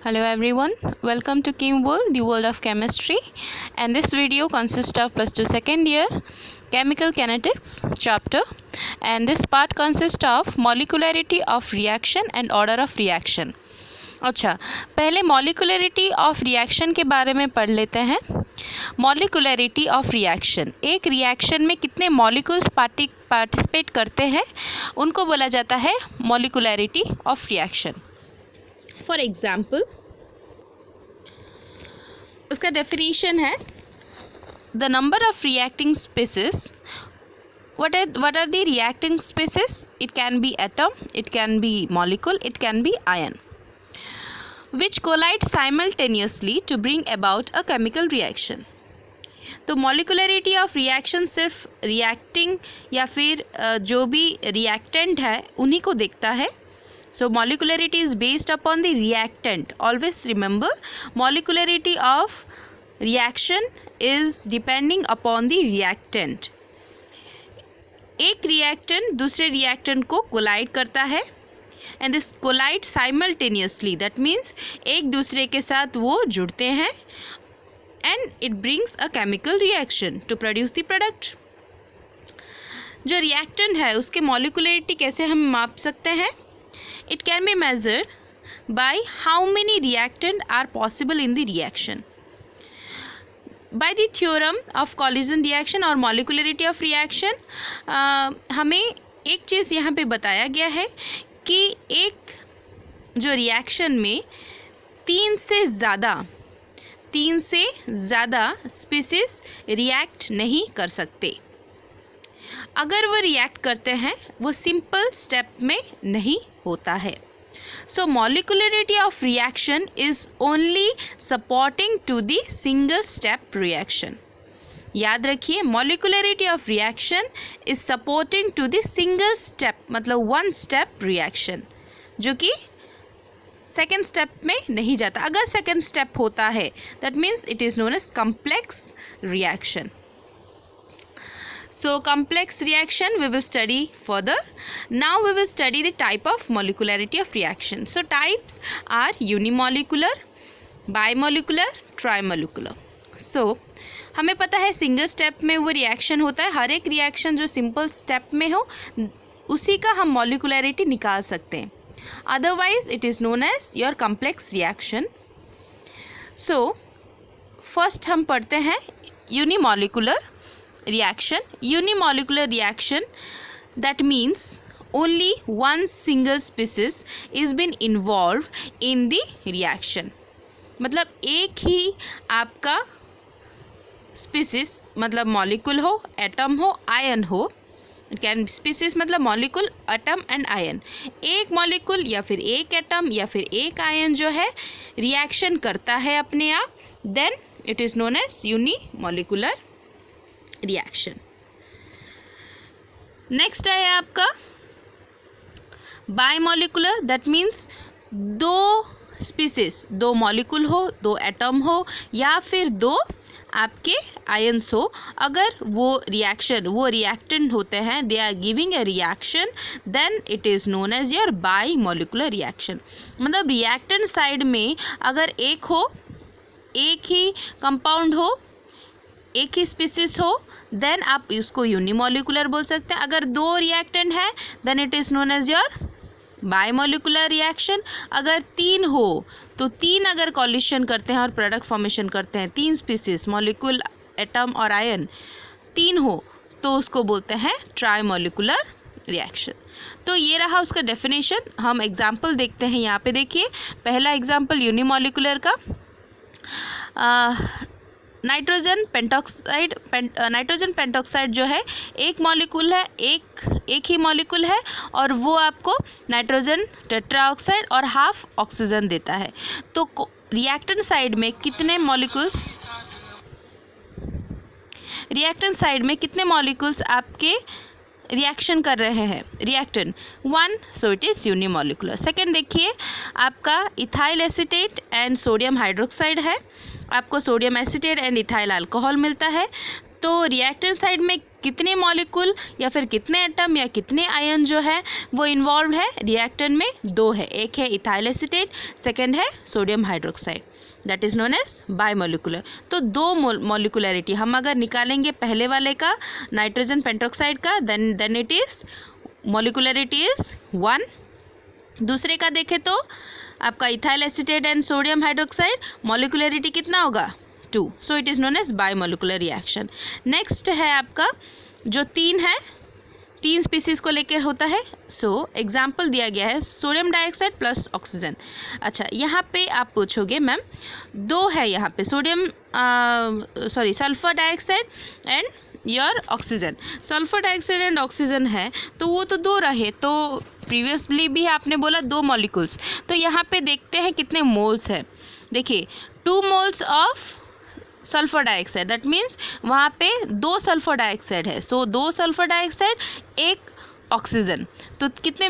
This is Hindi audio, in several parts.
Hello everyone, welcome to KimWorld, the world of chemistry, and this video consists of +2 second year chemical kinetics chapter, and this part consists of molecularity of reaction and order of reaction. अच्छा, पहले molecularity of reaction के बारे में पढ़ लेते हैं. molecularity of reaction, एक reaction में कितने molecules participate करते हैं उनको बोला जाता है molecularity of reaction. For example उसका डेफिनेशन है the number of reacting species. what are the reacting species? It can be atom, it can be molecule, it can be ion, which collide simultaneously to bring about a chemical reaction. तो molecularity of reaction सिर्फ reacting या फिर जो भी reactant है उन्हीं को देखता है. So molecularity is based upon the reactant. Always remember, molecularity of reaction is depending upon the reactant. एक reactant दूसरे reactant को collide करता है and this collide simultaneously. That means एक दूसरे के साथ वो जुड़ते हैं and it brings a chemical reaction to produce the product. जो reactant है उसके molecularity कैसे हम माप सकते हैं? It can be measured by how many reactants are possible in the reaction. By the theorem of collision reaction और molecularity of reaction, हमें एक चीज़ यहाँ पे बताया गया है कि एक जो reaction में तीन से ज़्यादा species react नहीं कर सकते. अगर वो रिएक्ट करते हैं वो सिंपल स्टेप में नहीं होता है. So molecularity of reaction is only supporting to the single step reaction. याद रखिए, molecularity of reaction is supporting to the single step, मतलब वन स्टेप रिएक्शन, जो कि सेकेंड स्टेप में नहीं जाता. अगर सेकेंड स्टेप होता है that means it is known as complex reaction. So complex reaction we will study further. Now we will study the type of molecularity of reaction. So types are unimolecular, bimolecular, trimolecular. So हमें पता है सिंगल स्टेप में वो रिएक्शन होता है. हर एक रिएक्शन जो सिंपल स्टेप में हो उसी का हम मोलिकुलरिटी निकाल सकते हैं. Otherwise it is known as your complex reaction. So first हम पढ़ते हैं unimolecular reaction. Unimolecular reaction, that means only one single species is been involved in the reaction. मतलब एक ही आपका species, मतलब molecule हो, atom हो, ion हो. कैन species मतलब molecule, atom and ion. एक molecule या फिर एक atom या फिर एक ion जो है reaction करता है अपने आप, then it is known as unimolecular reaction. Next है आपका बायमोलिकुलर. दैट मीन्स दो स्पीसीज, दो मॉलिक्यूल हो, दो एटम हो या फिर दो आपके आयंस हो. अगर वो रिएक्टेंट होते हैं, they are giving a reaction, then it is known as your bimolecular reaction. मतलब रिएक्टेंट साइड में अगर एक हो, एक ही कंपाउंड हो, एक ही स्पीसीज हो, देन आप इसको यूनिमोलिकुलर बोल सकते हैं. अगर दो रिएक्टेंट है then it is known as your bimolecular reaction. अगर तीन हो तो तीन अगर कॉलिशन करते हैं और प्रोडक्ट फॉर्मेशन करते हैं, तीन स्पीसीज मॉलिक्यूल, एटम और आयन तीन हो तो उसको बोलते हैं ट्राइमोलिकुलर रिएक्शन. तो ये रहा उसका डेफिनेशन. हम एग्जाम्पल देखते हैं. यहाँ पे देखिए, पहला एग्जाम्पल यूनिमोलिकुलर का. नाइट्रोजन पेंटॉक्साइड जो है एक मॉलिक्यूल है, एक ही मॉलिक्यूल है और वो आपको नाइट्रोजन टेट्राऑक्साइड और हाफ ऑक्सीजन देता है. तो रिएक्टेंट साइड में कितने मॉलिक्यूल्स आपके रिएक्शन कर रहे हैं? Reactant one, so it is unimolecular. Second देखिए, आपका ethyl acetate and sodium hydroxide है. आपको sodium acetate and ethyl alcohol मिलता है. तो रिएक्टेंट साइड में कितने मॉलिक्यूल या फिर कितने एटम या कितने आयन जो है वो इन्वॉल्व है, रिएक्टेंट में 2 है, एक है इथाइल एसीटेट, सेकेंड है sodium hydroxide, that is known as bimolecular. तो 2 मॉलिकुलरिटी हम अगर निकालेंगे पहले वाले का नाइट्रोजन पेंटोक्साइड का, then it is molecularity is 1। दूसरे का देखें तो आपका ethyl acetate and sodium hydroxide, molecularity कितना होगा 2, so it is known as bimolecular reaction. Next है आपका जो 3 है, 3 स्पीसीज़ को लेकर होता है। सो एग्जाम्पल दिया गया है सोडियम डाइऑक्साइड प्लस ऑक्सीजन। अच्छा, यहाँ पे आप पूछोगे मैम 2 है यहाँ पे sodium sulphur dioxide and your oxygen, sulphur dioxide and oxygen है तो वो तो 2 रहे, तो प्रीवियसली भी आपने बोला 2 मॉलिक्यूल्स, तो यहाँ पे देखते हैं कितने मोल्स है। देखिए 2 moles of sulphur dioxide, that means वहाँ पे 2 सल्फर डाइऑक्साइड है, सो 2 सल्फर डाइऑक्साइड 1 ऑक्सीजन, तो कितने,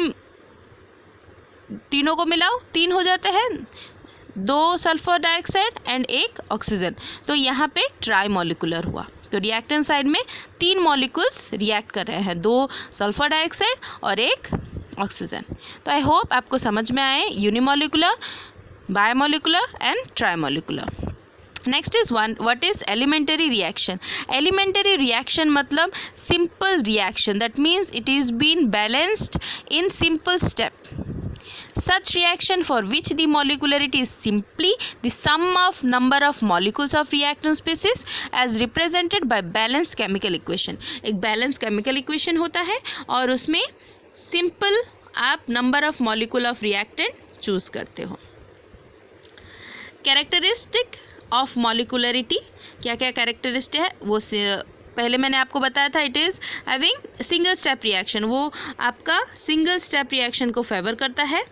तीनों को मिलाओ 3 हो जाते हैं, 2 सल्फर डाइऑक्साइड एंड 1 ऑक्सीजन, तो यहाँ पे ट्राई मॉलिकुलर हुआ। तो रिएक्टेंट साइड में 3 मॉलिक्यूल्स रिएक्ट कर रहे हैं, 2 सल्फर डाइऑक्साइड और 1 ऑक्सीजन। तो आई होप आपको समझ में आए unimolecular, biomolecular and trimolecular. Next is what is elementary reaction. Elementary reaction मतलब simple reaction, that means it is been balanced in simple step. Such reaction for which the molecularity is simply the sum of number of molecules of reactant species as represented by balanced chemical equation। एक balanced chemical equation होता है और उसमें simple आप number of molecule of reactant choose करते हो। Characteristic of molecularity, क्या क्या characteristic है वो पहले मैंने आपको बताया था, it is having single step reaction, वो आपका सिंगल स्टेप रिएक्शन को फेवर करता है,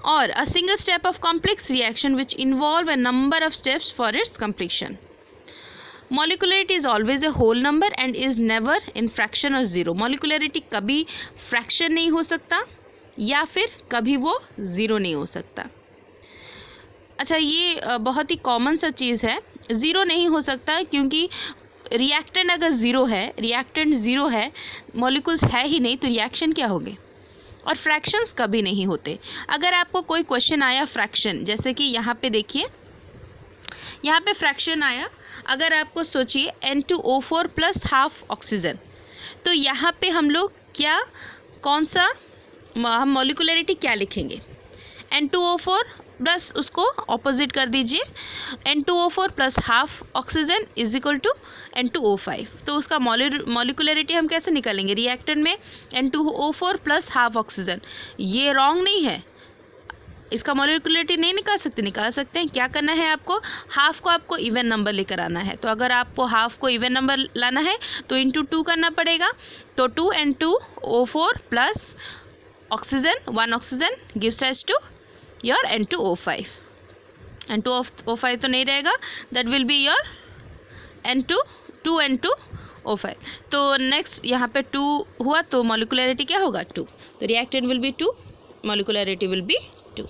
और a single step of complex reaction which involve a number of steps for its completion. Molecularity is always a whole number and is never in fraction और ज़ीरो। मॉलिकुलरिटी कभी फ्रैक्शन नहीं हो सकता या फिर कभी वो ज़ीरो नहीं हो सकता। अच्छा, ये बहुत ही कॉमन सा चीज़ है, ज़ीरो नहीं हो सकता क्योंकि रिएक्टेंट अगर ज़ीरो है, रिएक्टेंट ज़ीरो है, मॉलिक्यूल्स है ही नहीं, तो रिएक्शन क्या होंगे। और फ्रैक्शंस कभी नहीं होते। अगर आपको कोई क्वेश्चन आया फ्रैक्शन, जैसे कि यहाँ पे देखिए, यहाँ पे फ्रैक्शन आया, अगर आपको सोचिए N2O4 प्लस हाफ ऑक्सीजन, तो यहाँ पे हम लोग क्या, कौन सा, हम मॉलिकुलरिटी क्या लिखेंगे, N2O4 प्लस उसको ऑपोजिट कर दीजिए, N2O4 plus half oxygen is equal to N2O5। तो उसका मॉलिकुलरिटी हम कैसे निकालेंगे, रिएक्टेंट में N2O4 प्लस हाफ ऑक्सीजन, ये रॉन्ग नहीं है, इसका मॉलिकुलरिटी नहीं निकाल सकते हैं। क्या करना है आपको, हाफ को आपको इवन नंबर लेकर आना है। तो अगर आपको हाफ को इवन नंबर लाना है तो इंटू 2 करना पड़ेगा, तो 2N2O4 plus oxygen 1 oxygen gives rise to your N2O5। N2O5 तो नहीं रहेगा, that will be your N2O5। तो नेक्स्ट यहाँ पे 2 हुआ तो मॉलिकुलरिटी क्या होगा 2, तो reactant will be 2, molecularity will be 2।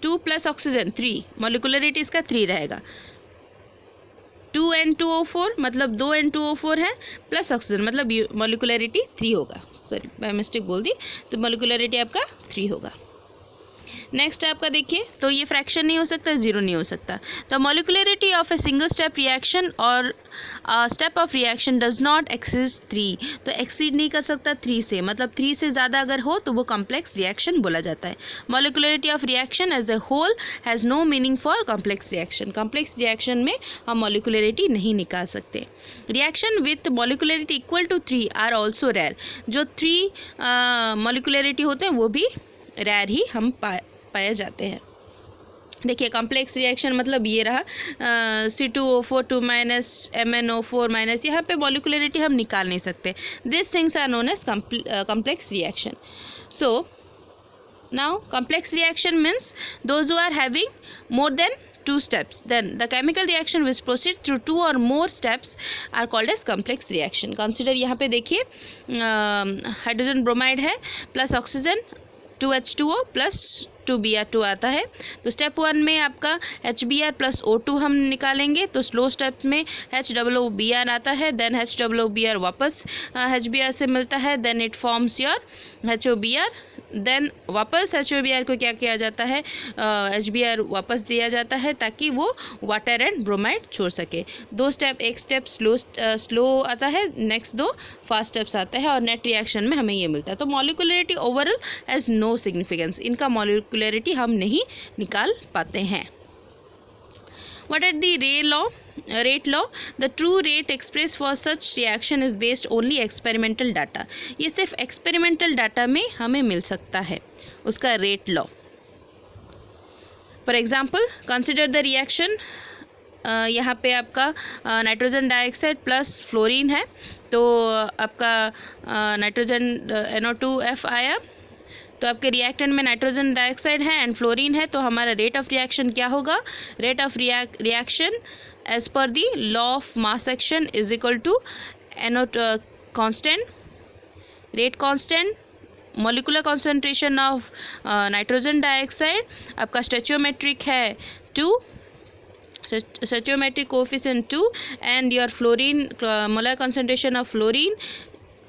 2 plus oxygen 3, molecularity इसका 3 रहेगा। 2N2O4 मतलब 2N2O4 है प्लस ऑक्सीजन, मतलब मॉलिकुलरिटी 3 होगा। सॉरी बाय मिस्टेक बोल दी, तो मॉलिकुलरिटी आपका 3 होगा। नेक्स्ट आपका देखिए, तो ये फ्रैक्शन नहीं हो सकता, ज़ीरो नहीं हो सकता। तो molecularity of a single step reaction और step of reaction does not exceed 3, तो एक्सीड नहीं कर सकता 3 से, मतलब 3 से ज़्यादा अगर हो तो वो कॉम्प्लेक्स रिएक्शन बोला जाता है। Molecularity of reaction as a whole has no meaning for complex reaction. Complex reaction में हम मॉलिकुलरिटी नहीं निकाल सकते। Reaction with molecularity equal to 3 are also rare. जो 3 मॉलिकुलरिटी होते हैं वो भी रेयर ही हम पाए जाते हैं। देखिए कॉम्प्लेक्स रिएक्शन मतलब ये रहा C2O4 2 माइनस MnO4 माइनस, यहाँ पे मॉलिकुलरिटी हम निकाल नहीं सकते। This things are known as complex reaction. So now complex reaction means those who are having more than 2 steps, then the chemical reaction which proceed through 2 or more steps are called as complex reaction. Consider यहाँ पे देखिए हाइड्रोजन ब्रोमाइड है plus oxygen 2H2O plus 2Br2 आता है। तो स्टेप 1 में आपका HBr प्लस O2 हम निकालेंगे, तो स्लो स्टेप में HOOBr आता है, देन HOOBr वापस HBr से मिलता है, then it forms your HOBr, then वापस HOBr को क्या किया जाता है, HBr वापस दिया जाता है ताकि वो वाटर एंड ब्रोमाइड छोड़ सके। दो स्टेप, एक स्टेप स्लो आता है, नेक्स्ट दो फास्ट स्टेप्स आते हैं और नेट रिएक्शन में हमें ये मिलता है। तो मॉलिक्युलरिटी ओवरऑल हैज़ नो सिग्निफिकेंस, इनका मॉलिक्युलरिटी हम नहीं निकाल पाते हैं। What are the rate law? The true rate expressed for such reaction is based only experimental data. ये सिर्फ experimental data में हमें मिल सकता है उसका rate law. For example, consider the reaction. यहाँ पे आपका नाइट्रोजन डाइऑक्साइड प्लस फ्लोरीन है, तो आपका नाइट्रोजन NO2F आया, तो आपके रिएक्टेंट में नाइट्रोजन डाइऑक्साइड है एंड फ्लोरीन है, तो हमारा रेट ऑफ रिएक्शन क्या होगा, rate of reaction as per the law of mass action is equal to NO2 constant, rate constant, molecular concentration of nitrogen dioxide, आपका स्टोइचियोमेट्रिक है 2, stoichiometric coefficient 2, and your fluorine molar concentration of fluorine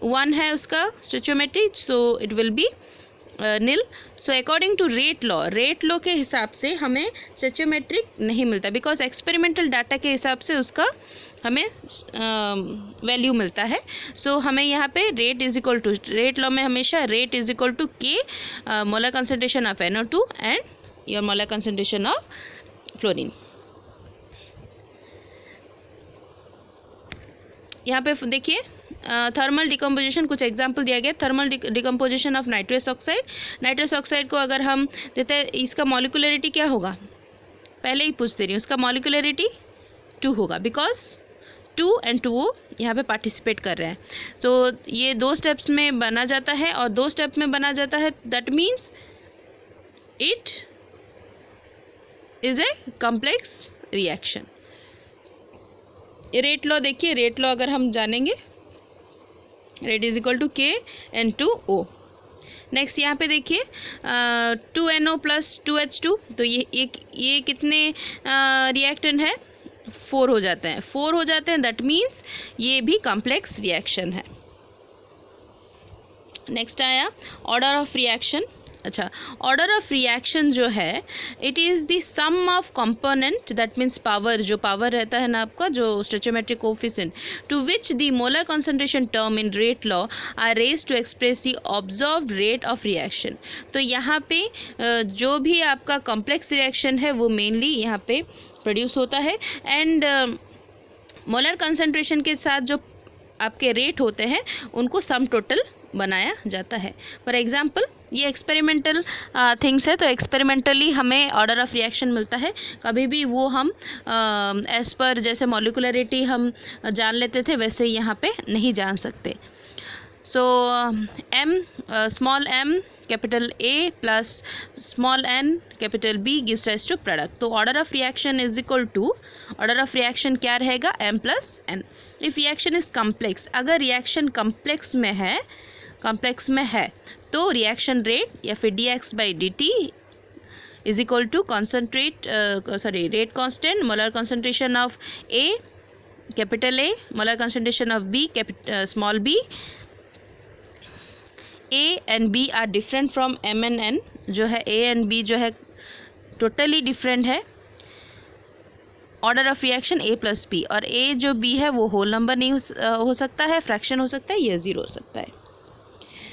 1 है उसका stoichiometric, so it will be nil. So according to rate law के हिसाब से हमें स्टोइचियोमेट्रिक नहीं मिलता, बिकॉज एक्सपेरिमेंटल डाटा के हिसाब से उसका हमें वैल्यू मिलता है। सो हमें यहाँ पे rate is equal to, rate law में हमेशा rate is equal to K molar concentration of NO2 and your molar concentration of fluorine. यहाँ पे देखिए थर्मल डिकम्पोजिशन, कुछ एग्जांपल दिया गया। Thermal decomposition of nitrous oxide, nitrous oxide को अगर हम देते हैं, इसका मॉलिक्युलरिटी क्या होगा, पहले ही पूछ दे रही हूँ, इसका मॉलिक्युलरिटी 2 होगा, बिकॉज 2 and 2O यहाँ पे पार्टिसिपेट कर रहे हैं। सो ये 2 स्टेप्स में बना जाता है और 2 स्टेप में बना जाता है, that means it is a complex reaction. Rate law देखिए, रेट लॉ अगर हम जानेंगे, rate is equal to K N2O। Next यहाँ पे देखिए 2NO प्लस 2H2, तो ये कितने रिएक्टेंट है, 4 हो जाते हैं, 4 हो जाते हैं, दैट मीन्स ये भी कॉम्प्लेक्स रिएक्शन है। नेक्स्ट आया ऑर्डर ऑफ रिएक्शन। अच्छा, ऑर्डर ऑफ रिएक्शन जो है, it is the sum of component, that means power, जो पावर रहता है ना आपका, जो stoichiometric coefficient, to which the molar concentration term in rate law are raised to express the observed rate of reaction. तो यहाँ पे जो भी आपका कॉम्प्लेक्स रिएक्शन है वो मेनली यहाँ पे प्रोड्यूस होता है, एंड मोलर कंसंट्रेशन के साथ जो आपके रेट होते हैं उनको सम टोटल बनाया जाता है। फॉर एग्जांपल ये एक्सपेरिमेंटल थिंग्स है, तो एक्सपेरिमेंटली हमें ऑर्डर ऑफ रिएक्शन मिलता है, कभी भी वो हम एज पर जैसे मॉलिक्युलरिटी हम जान लेते थे वैसे यहाँ पे नहीं जान सकते। So small m capital A plus small n capital B gives rise to product. तो order of reaction is equal to, order of reaction क्या रहेगा, m plus n। If reaction is complex, अगर रिएक्शन कम्प्लेक्स में है तो रिएक्शन रेट या फिर dx/dt is equal to rate constant, molar concentration of A capital A, molar concentration of B small b। A and B are different from M and N, जो है A and B जो है टोटली डिफरेंट है। Order of reaction A plus B, और A जो B है वो होल नंबर नहीं हो सकता है, फ्रैक्शन हो सकता है, ये 0 हो सकता है।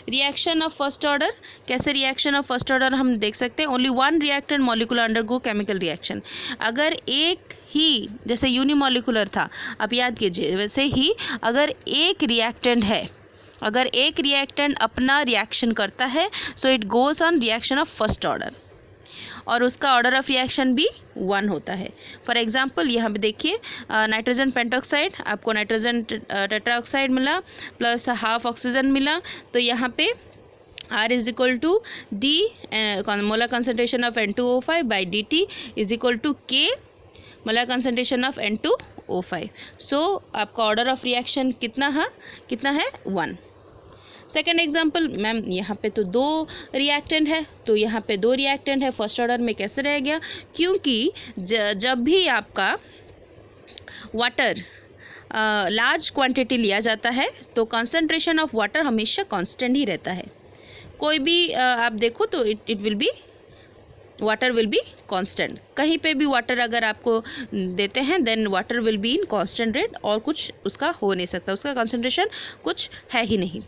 रिएक्शन ऑफ फर्स्ट ऑर्डर, कैसे रिएक्शन ऑफ फर्स्ट ऑर्डर हम देख सकते हैं, only one reactant molecule undergo chemical reaction. अगर एक ही, जैसे यूनिमॉलिक्यूलर था आप याद कीजिए, वैसे ही अगर एक रिएक्टेंट है, अगर एक रिएक्टेंट अपना रिएक्शन करता है, so it goes on reaction of first order, और उसका ऑर्डर ऑफ रिएक्शन भी 1 होता है। फॉर एग्जांपल यहाँ पे देखिए नाइट्रोजन पेंटॉक्साइड, आपको नाइट्रोजन टेट्राऑक्साइड मिला प्लस हाफ ऑक्सीजन मिला, तो यहाँ पे R is equal to D molar concentration of N2O5 by dt is equal to K molar concentration of N2O5। So आपका ऑर्डर ऑफ रिएक्शन कितना है 1। सेकेंड एग्जाम्पल, मैम यहाँ पे तो 2 रिएक्टेंट है, तो यहाँ पे 2 रिएक्टेंट है, फर्स्ट ऑर्डर में कैसे रह गया? क्योंकि जब भी आपका वाटर लार्ज क्वांटिटी लिया जाता है तो कंसंट्रेशन ऑफ वाटर हमेशा कांस्टेंट ही रहता है। कोई भी आप देखो तो it will be, water will be constant. कहीं पे भी वाटर अगर आपको देते हैं then water will be in constant rate, और कुछ उसका हो नहीं सकता, उसका कंसंट्रेशन कुछ है ही नहीं।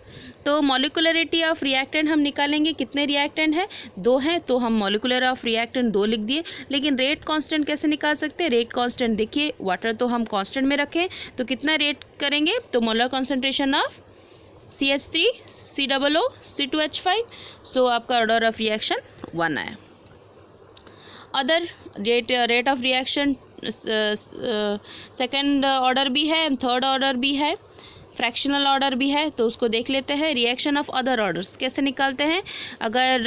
तो मॉलिक्युलरिटी ऑफ रिएक्टेंट हम निकालेंगे, कितने रिएक्टेंट हैं? 2 हैं, तो हम मॉलिक्यूलर ऑफ रिएक्टेंट 2 लिख दिए। लेकिन रेट कांस्टेंट कैसे निकाल सकते हैं? रेट कांस्टेंट देखिए, वाटर तो हम कांस्टेंट में रखें तो कितना रेट करेंगे? तो molar concentration of CH3 COO C2H5, सो आपका ऑर्डर ऑफ रिएक्शन 1 आया। Other rate of reaction second order भी है, थर्ड ऑर्डर भी है, फ्रैक्शनल ऑर्डर भी है, तो उसको देख लेते हैं। रिएक्शन ऑफ अदर ऑर्डर्स कैसे निकालते हैं? अगर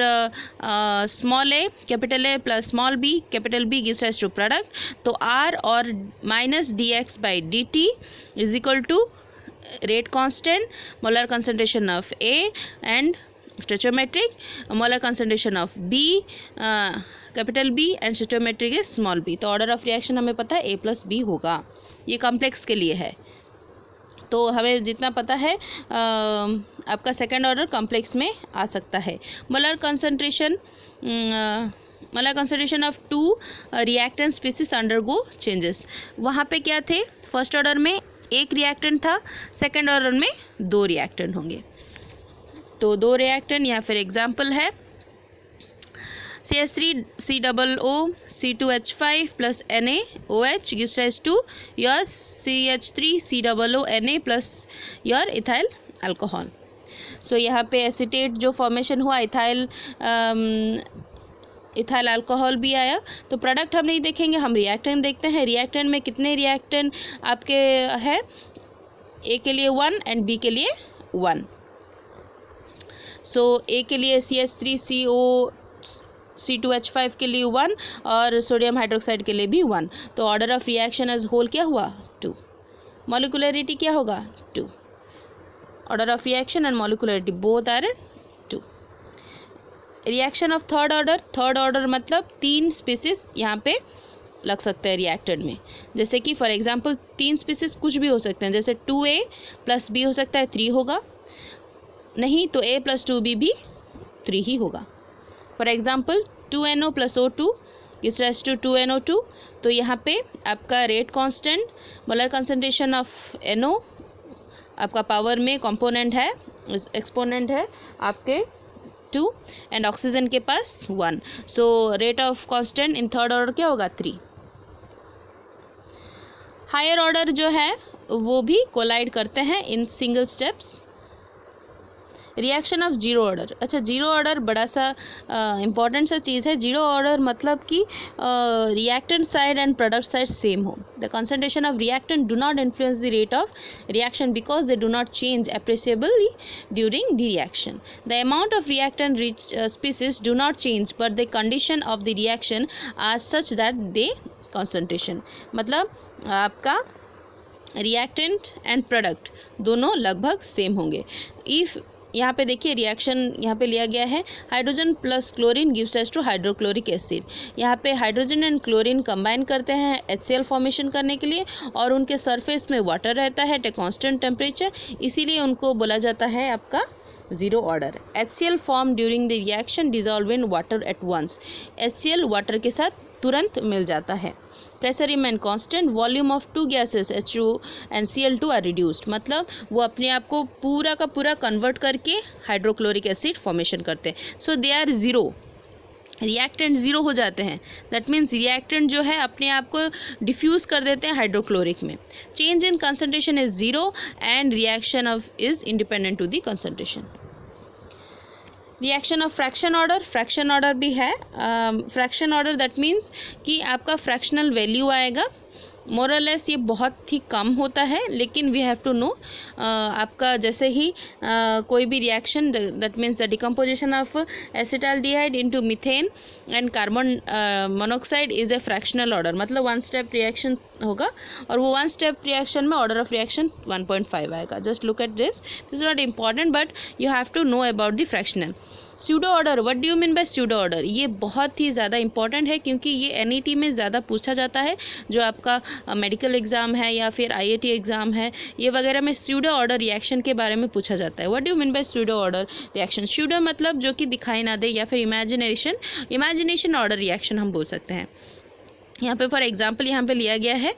small A capital A plus small B capital B gives rise to product, तो R और minus dx/dt is equal to rate constant, molar concentration of A and stoichiometric, molar concentration of B, capital B and stoichiometric is small b। तो ऑर्डर ऑफ रिएक्शन हमें पता है A+B होगा, ये कॉम्प्लेक्स के लिए है। तो हमें जितना पता है आपका सेकेंड ऑर्डर कॉम्प्लेक्स में आ सकता है। Molar concentration of 2 reactant species undergo changes. वहाँ पे क्या थे? फर्स्ट ऑर्डर में 1 रिएक्टेंट था, सेकेंड ऑर्डर में 2 रिएक्टेंट होंगे। तो 2 रिएक्टेंट या फिर एग्जाम्पल है CH3 COO C2H5 plus NaOH gives rise to your CH3 COO Na plus your ethyl alcohol। सो यहाँ पे एसिटेट जो फॉर्मेशन हुआ, इथाइल अल्कोहल भी आया। तो प्रोडक्ट हम नहीं देखेंगे, हम रिएक्टेंट देखते हैं। रिएक्टेंट में कितने रिएक्टेंट आपके है? ए के लिए 1 एंड बी के लिए 1। सो ए के लिए CH3CO C2H5 के लिए 1 और सोडियम हाइड्रोक्साइड के लिए भी 1। तो order of reaction as whole क्या हुआ? 2। मॉलिक्युलरिटी क्या होगा? 2। Order of reaction and molecularity both are 2। Reaction of third order मतलब 3 स्पीसीज यहाँ पे लग सकते हैं रिएक्टेंट में। जैसे कि फॉर एग्जांपल 3 स्पीसीज कुछ भी हो सकते हैं, जैसे 2A + B हो सकता है 3 होगा, नहीं तो A + 2B भी 3 ही होगा। For example 2NO + O2 is rise to 2NO2, तो यहाँ पे आपका rate constant, molar concentration of NO आपका पावर में कंपोनेंट है, एक्सपोनेंट है आपके 2 एंड ऑक्सीजन के पास 1। So rate of constant in third order क्या होगा? 3। हायर ऑर्डर जो है वो भी कोलाइड करते हैं in single steps. Reaction of zero order, अच्छा जीरो ऑर्डर बड़ा सा इंपॉर्टेंट सा चीज़ है। जीरो ऑर्डर मतलब कि reactant side and product side same हो। The concentration of reactant do not influence the rate of reaction because they do not change appreciably during the reaction. The amount of reactant rich species do not change but the condition of the reaction are such that they concentration, मतलब आपका रिएक्टेंट एंड प्रोडक्ट दोनों लगभग सेम होंगे। इफ़ यहाँ पे देखिए रिएक्शन यहाँ पे लिया गया है, hydrogen plus chlorine gives rise to hydrochloric acid. यहाँ पे हाइड्रोजन एंड क्लोरीन कंबाइन करते हैं HCl फॉर्मेशन करने के लिए, और उनके सरफेस में वाटर रहता है एट ए कांस्टेंट टेम्परेचर, इसीलिए उनको बोला जाता है आपका zero order. HCl form during the reaction dissolve in water at once. HCl water के साथ तुरंत मिल जाता है। Pressure remain constant, volume of 2 gases H2 and Cl2 are reduced, मतलब वो अपने आप को पूरा का पूरा कन्वर्ट करके हाइड्रोक्लोरिक एसिड फॉर्मेशन करते हैं। So they are zero, reactant zero हो जाते हैं। दैट मीन्स रिएक्टेंट जो है अपने आप को डिफ्यूज़ कर देते हैं हाइड्रोक्लोरिक में। Change in concentration is zero and reaction of is independent to the concentration. Reaction of fraction order भी है। फ्रैक्शन ऑर्डर दैट मीन्स कि आपका फ्रैक्शनल वैल्यू आएगा मोर और लेस ये बहुत ही कम होता है, लेकिन वी हैव टू नो आपका जैसे ही कोई भी reaction, that means the decomposition of acetaldehyde into methane and carbon monoxide is a fractional order, मतलब 1 स्टेप रिएक्शन होगा और वो 1 स्टेप रिएक्शन में ऑर्डर ऑफ रिएक्शन 1.5 आएगा. Just look at this is not important but you have to know about the fractional. Pseudo order, what do you mean by pseudo order? ये बहुत ही ज़्यादा इंपॉर्टेंट है क्योंकि ये एनईटी में ज़्यादा पूछा जाता है. जो आपका मेडिकल एग्ज़ाम है या फिर आईआईटी एग्ज़ाम है, ये वगैरह में स्यूडो ऑर्डर रिएक्शन के बारे में पूछा जाता है. What do you mean by pseudo order reaction? Pseudo मतलब जो कि दिखाई ना दे, या फिर इमेजिनेशन ऑर्डर रिएक्शन हम बोल सकते हैं. यहाँ पे फॉर एग्जांपल यहाँ पे लिया गया है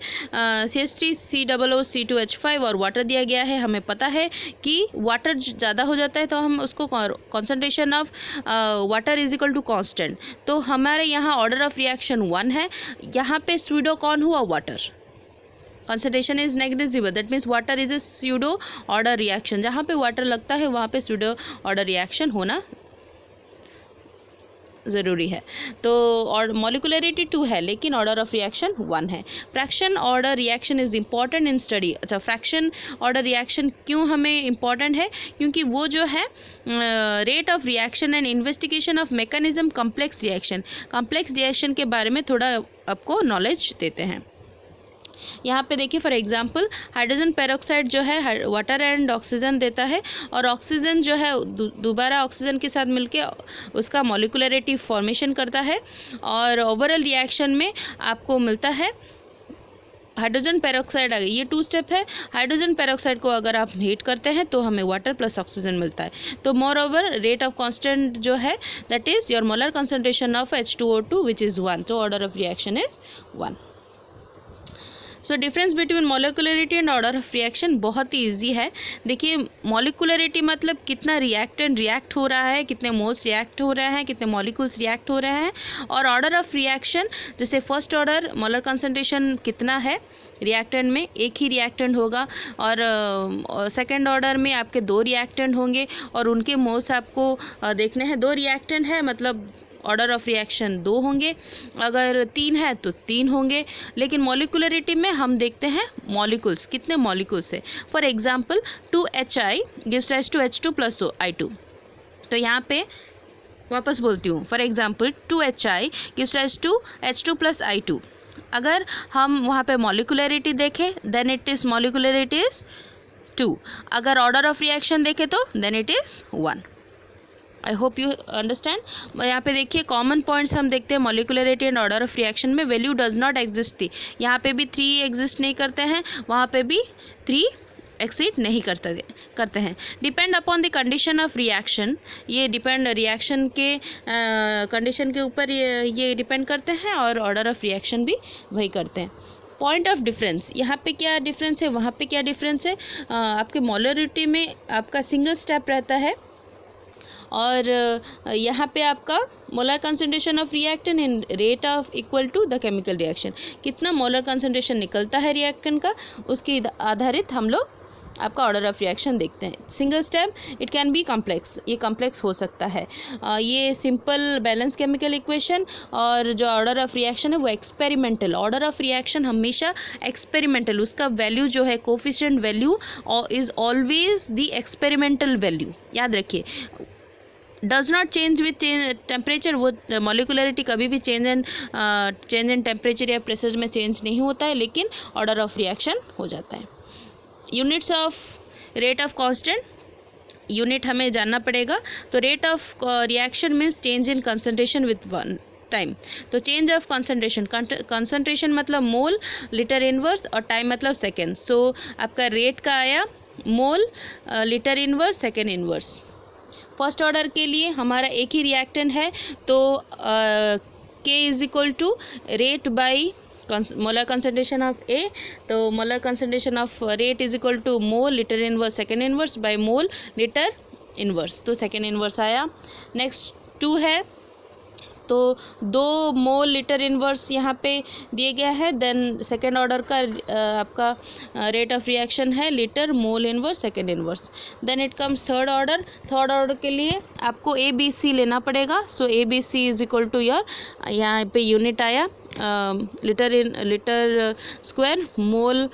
CH3COO2H5 और वाटर दिया गया है. हमें पता है कि वाटर ज़्यादा हो जाता है तो हम उसको concentration of water is equal to constant. तो हमारे यहाँ ऑर्डर ऑफ रिएक्शन 1 है. यहाँ पे स्यूडो कौन हुआ? Water. Concentration is negligible, that means water is a pseudo order reaction. जहाँ पे वाटर लगता है वहाँ पे स्यूडो ऑर्डर रिएक्शन होना ज़रूरी है. तो और मॉलिकुलरिटी 2 है लेकिन ऑर्डर ऑफ रिएक्शन 1 है. Fraction order reaction is important in study. अच्छा, फ्रैक्शन ऑर्डर रिएक्शन क्यों हमें इम्पॉर्टेंट है? क्योंकि वो जो है rate of reaction and investigation of mechanism complex reaction के बारे में थोड़ा आपको नॉलेज देते हैं. यहाँ पे देखिए फॉर एग्जांपल हाइड्रोजन पेरोक्साइड जो है वाटर एंड ऑक्सीजन देता है और ऑक्सीजन जो है दोबारा ऑक्सीजन के साथ मिलके उसका मॉलिकुलरिटी फॉर्मेशन करता है और ओवरऑल रिएक्शन में आपको मिलता है हाइड्रोजन पेरोक्साइड. आ गई, ये 2 स्टेप है. हाइड्रोजन पेरोक्साइड को अगर आप हीट करते हैं तो हमें वाटर प्लस ऑक्सीजन मिलता है. तो more over rate of constant जो है that is your molar concentration of H2O2 which is 1. तो order of reaction is 1. So difference between molecularity and order of reaction बहुत ही ईजी है. देखिए मॉलिकुलरिटी मतलब कितना रिएक्टेंट रिएक्ट हो रहा है, कितने मोल्स रिएक्ट हो रहे हैं, कितने मॉलिक्यूल्स रिएक्ट हो रहे हैं. और ऑर्डर ऑफ रिएक्शन जैसे फर्स्ट ऑर्डर मोलर कंसंट्रेशन कितना है रिएक्टेंट में, एक ही रिएक्टेंट होगा. और सेकेंड ऑर्डर में आपके 2 रिएक्टेंट होंगे और उनके मोल्स आपको देखने हैं. 2 रिएक्टेंट है मतलब ऑर्डर ऑफ रिएक्शन 2 होंगे. अगर 3 है तो 3 होंगे. लेकिन मॉलिकुलरिटी में हम देखते हैं मॉलिक्यूल्स, कितने मॉलिक्यूल्स है. For example 2HI gives rise to H2 + I2. तो यहाँ पे वापस बोलती हूँ, for example 2HI gives rise to H2 + I2. अगर हम वहाँ पे मॉलिकुलरिटी देखें then it is molecularity is 2. अगर ऑर्डर ऑफ रिएक्शन देखें तो then it is 1. I hope you understand. यहाँ पे देखिए कॉमन पॉइंट्स हम देखते हैं molecularity and order of reaction में. वैल्यू डज नॉट एग्जिस्ट थी, यहाँ पे भी 3 एग्जिस्ट नहीं करते हैं, वहाँ पे भी 3 एक्सिस्ट नहीं करते हैं. Depend upon the condition of reaction, ये डिपेंड रिएक्शन के कंडीशन के ऊपर ये डिपेंड करते हैं और ऑर्डर ऑफ रिएक्शन भी वही करते हैं. पॉइंट ऑफ डिफरेंस, यहाँ पे क्या डिफरेंस है, वहाँ पे क्या डिफरेंस है. आपके मॉलिकुलरिटी में आपका सिंगल स्टेप रहता है और यहाँ पे आपका molar concentration of reactant in rate of equal to the chemical reaction. कितना मोलर कंसंट्रेशन निकलता है रिएक्टेंट का, उसके आधारित हम लोग आपका ऑर्डर ऑफ रिएक्शन देखते हैं. Single step it can be complex, ये कॉम्प्लेक्स हो सकता है. ये सिंपल बैलेंस केमिकल इक्वेशन. और जो ऑर्डर ऑफ रिएक्शन है वो एक्सपेरिमेंटल. ऑर्डर ऑफ रिएक्शन हमेशा एक्सपेरिमेंटल, उसका वैल्यू जो है coefficient value is always the experimental value. याद रखिए, does not change with temperature. वो मॉलिकुलरिटी कभी भी चेंज इन टेम्परेचर या प्रेशर में चेंज नहीं होता है, लेकिन ऑर्डर ऑफ रिएक्शन हो जाता है. Units of rate of constant, unit हमें जानना पड़ेगा. तो rate of reaction means change in concentration with one time. तो चेंज ऑफ कंसंट्रेशन मतलब मोल लीटर इनवर्स और टाइम मतलब सेकेंड. सो आपका रेट का आया mole litre inverse second inverse. First order के लिए हमारा एक ही रिएक्टेंट है तो K is equal to rate by molar concentration of A. तो molar concentration of rate is equal to mole litre inverse second inverse by mole litre inverse. तो सेकेंड इनवर्स आया. नेक्स्ट 2 है तो 2 मोल लीटर इनवर्स यहाँ पे दिए गया है. देन सेकेंड ऑर्डर का आपका रेट ऑफ रिएक्शन है litre mole inverse second inverse. Then it comes third order. Third order के लिए आपको ABC लेना पड़ेगा. So ABC is equal to your, यहाँ पे यूनिट आया liter square, mole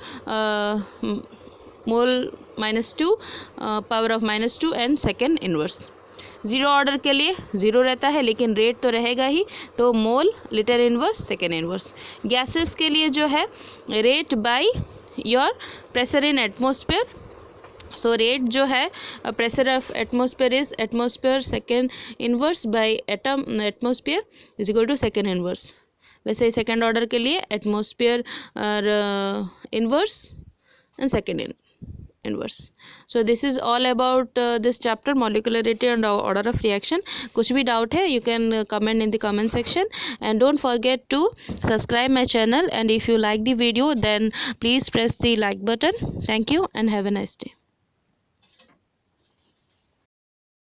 -2, power of -2 and second inverse. Zero order के लिए ज़ीरो रहता है लेकिन रेट तो रहेगा ही, तो mole, litre inverse, second inverse. Gases के लिए जो है rate by your pressure in atmosphere. So rate जो है pressure of atmosphere is atmosphere second inverse by atmosphere is equal to second inverse. वैसे ही सेकेंड ऑर्डर के लिए atmosphere inverse and second inverse. So this is all about this chapter, molecularity and order of reaction. कुछ भी doubt है you can comment in the comment section, and don't forget to subscribe my channel, and if you like the video then please press the like button. Thank you and have a nice day.